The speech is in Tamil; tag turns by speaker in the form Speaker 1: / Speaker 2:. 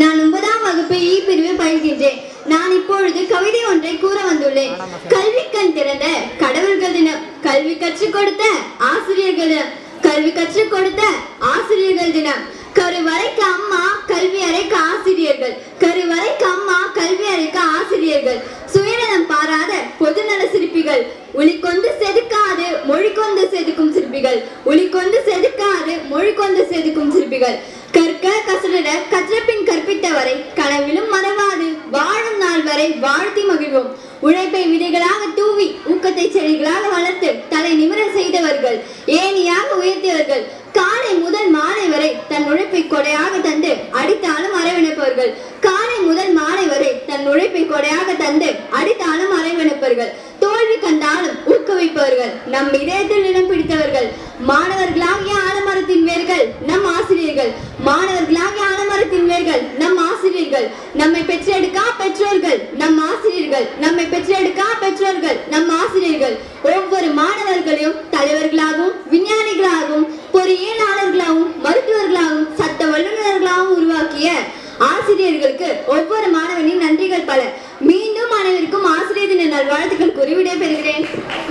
Speaker 1: நான் 9ஆம் வகுப்பு இ பிரிவு பயில்கின்றேன். நான் இப்பொழுது கவிதை ஒன்றை கூற வந்துள்ளேன். கல்வி கண் திறந்த கடவுள்கள் தினம், கல்வி கற்றுக் கொடுத்த ஆசிரியர்கள் தினம், கல்வி கற்றுக் கொடுத்த ஆசிரியர்கள் தினம். கருவறைக்கு அம்மா, கல்வி அறைக்கு ஆசிரியர்கள், கருவறைக்கு அம்மா, கல்வி அறைக்கு ஆசிரியர்கள். சுயநலம் பாராத பொதுநல சிற்பிகள், ஒளி கொண்டு செதுக்காது மொழி கொண்டு செதுக்கும் சிற்பிகள், ஒளி கொண்டு செதுக்காது மொழி கொண்டு செதுக்கும் சிற்பிகள். கற்க கசடர கற்றபின் கற்பித்தவரை கனவிலும் மறவாது வாழும் நாள் வரை வாழ்த்தி மகிழ்வோம். உழைப்பை விதைகளாக தூவி ஊக்கத்தை செடிகளாக வளர்த்து தலை நிமிர செய்தவர்கள், ஏணியாக உயர்த்தியவர்கள், காலை முதல் மாலை வரை தன் உழைப்பை கொடையாக தந்து அடித்தாலும் அரவணைப்பவர்கள், காலை முதல் மாலை வரை தன் உழைப்பை கொடையாக தந்து அடித்தாலும் அரவணைப்பவர்கள், தோல்வி கண்டாலும் ஊக்குவிப்பவர்கள், நம் இதயத்தில் இடம் பிடித்தவர்கள். மாணவர்களாகிய ஆலமரத்தின் வேர்கள் நம் ஆசிரியர்கள், மாணவர்களாகிய ஆலமரத்தின் வேர்கள் நம் ஆசிரியர்கள். நம்மை பெற்றெடுக்கா பெற்றோர்கள் நம் ஆசிரியர்கள், நம்மை பெற்றெடுக்கா பெற்றோர்கள் நம் ஆசிரியர்கள். ஒவ்வொரு மாணவர்களையும் தலைவர்களாகவும் விஞ்ஞானிகளாகவும் பொறியியலாளர்களாகவும் மருத்துவர்களாகவும் சட்ட வல்லுநர்களாகவும் உருவாக்கிய ஆசிரியர்களுக்கு ஒவ்வொரு மாணவனின் நன்றிகள் பல. மீண்டும் அனைவருக்கும் ஆசிரியர் தின நல்வாழ்த்துக்கள் கூறி விடைபெறுகிறேன்.